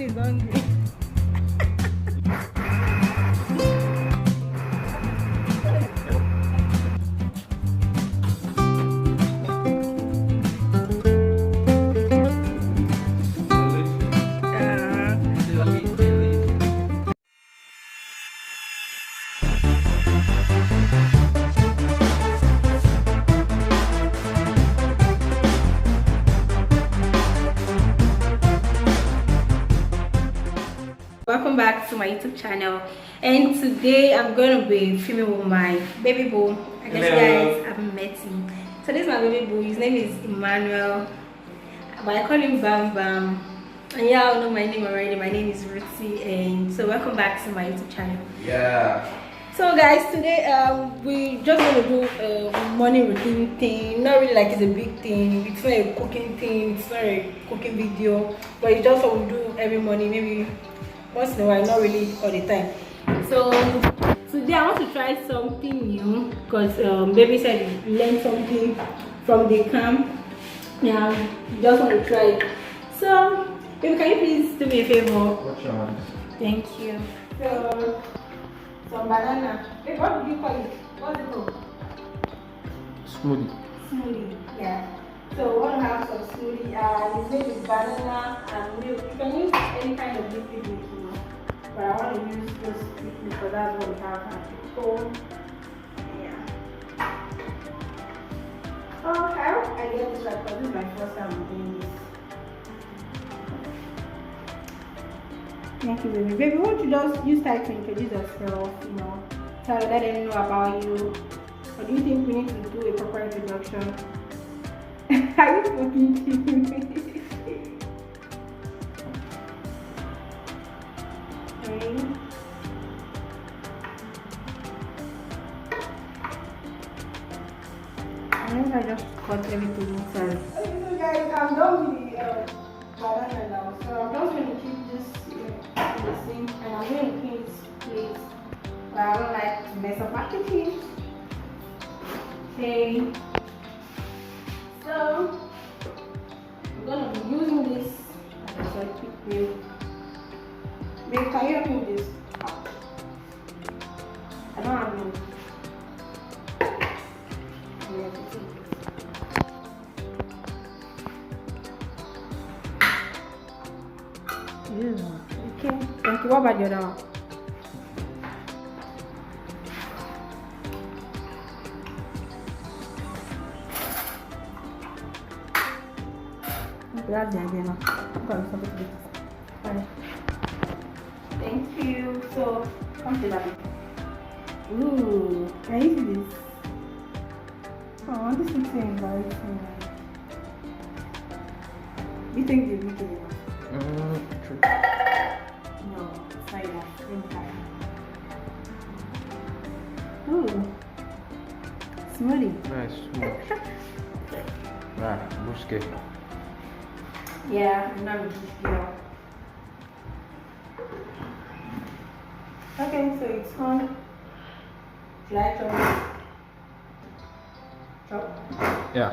man is hungry. Welcome back to my YouTube channel, and today I'm going to be filming with my baby boo. I guess you guys haven't met him. So this is my baby boo. His name is Emmanuel, but I call him BamBam. And yeah, I know my name already. My name is Ruthie, and so welcome back to my YouTube channel. Yeah. So guys, today we just going to do a morning routine thing. Not really like it's a big thing. It's not a cooking thing. It's not a cooking video, but it's just what we do every morning. Maybe once in a while, not really all the time. So today I want to try something new because baby said he learned something from the camp. Yeah, just want to try it. So baby, can you please do me a favor? What's your hand? Thank you. So some banana. Hey, what do you call it? What's it called? Smoothie. Smoothie. Yeah. So we want to have some smoothie. It's made with banana and milk. You can use any kind of liquid milk, you know. But I want to use this liquid because that's what we have at home. Yeah. Oh, I hope I get this right because this is my first time doing this. Thank you, baby. Baby, won't you just start to introduce yourself, you know, let them know about you. Or do you think we need to do a proper introduction? Are you fucking kidding me? Okay. I think I just got everything inside. Okay, so guys, I'm done with the banana now. So I'm just going to keep this in the sink and I'm going to clean this plate. But I don't like to mess up my kitchen. Okay. So I'm gonna be using this as a quick view. Babe, can you help me with this? I don't have no. We have to take this. Ew. Okay. Thank you. What about the other one? That's the idea now. Thank you. So, come to that. Ooh, can you see this? Oh, this is so embarrassing. You think you're making it? True. No, it's like that. Ooh, smoothie. Nice. Smooth. Right, busque. Yeah, I'm not with this girl. Okay, so it's on. Should I chop? Chop? Yeah.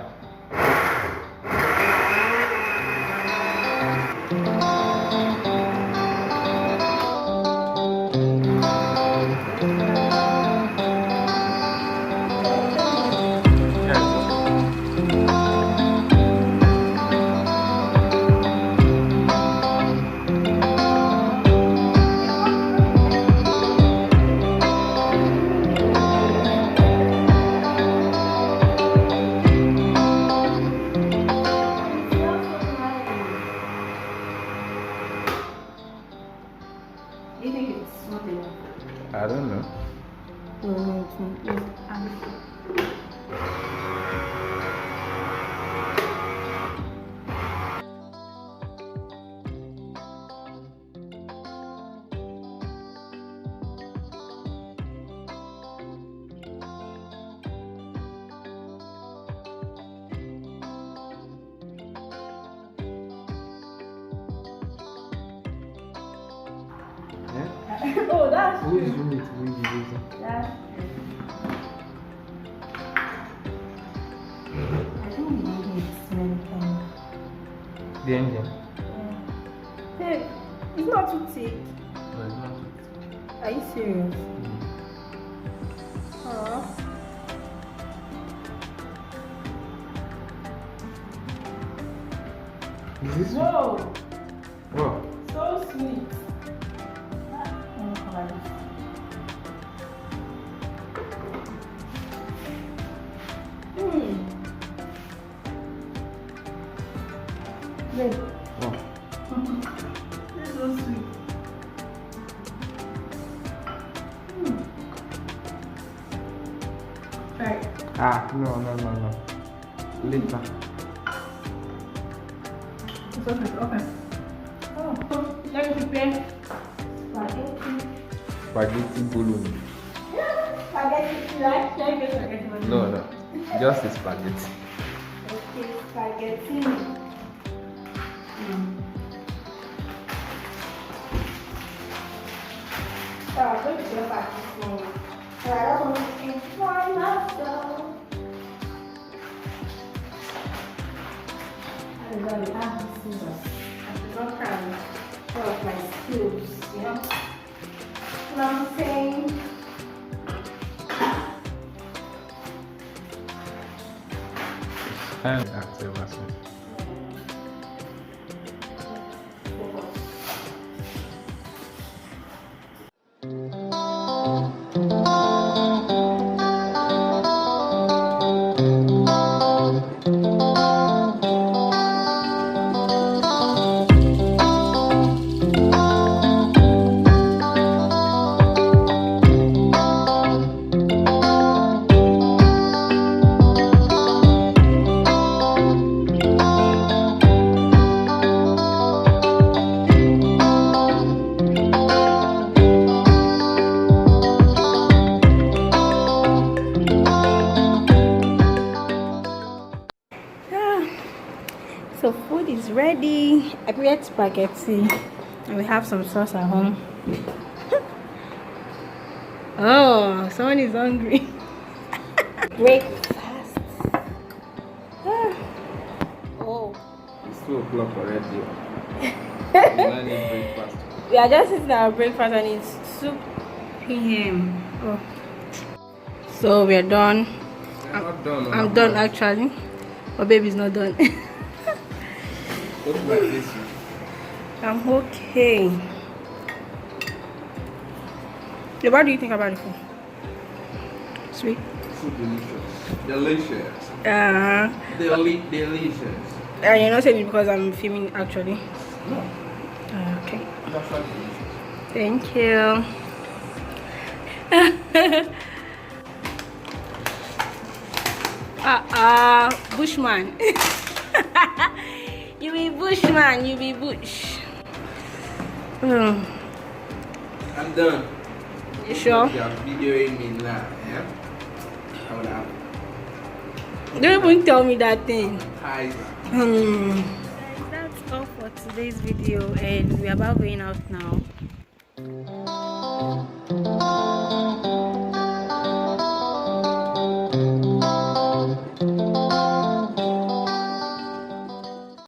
Do you think it's not enough? I don't know. No, it's not. Oh, that's Who is doing it? Who is using? That's I think the engine is smelling kind. The engine. Hey, It's not too thick. No, it's not too thick. Are you serious? Aww. Is this sweet? Whoa! Whoa. So sweet. Wait. Oh. This is so sweet. Try it. Ah, no. Later. It's okay. Okay. Oh, let me prepare spaghetti. Spaghetti bolognese. Spaghetti, you like? Should I get spaghetti? No. Just a spaghetti. Okay, spaghetti. So I'm going to go back this morning. And I don't want to enjoy myself. And then we have the scissors. I should not carry all of my skills, you know? What I'm saying? And after last one. So food is ready. I prepared spaghetti and we have some sauce at home. Oh, someone is hungry. Breakfast. Oh. It's 2 o'clock already. We don't need breakfast. We are just eating our breakfast and it's 2 p.m. Oh. So we are done. We're not done. I'm done actually. But baby's not done. Look like this. I'm okay. So what do you think about the food? Sweet? So delicious. Delicious. Delicious. You're not saying it because I'm filming actually. No. Okay. That's not delicious. Thank you. Bushman. You be bushman, you be bush. I'm done. You sure? You are videoing me now, yeah? I would have. Don't even tell me that thing. Hi. That's all for today's video and we're about going out now.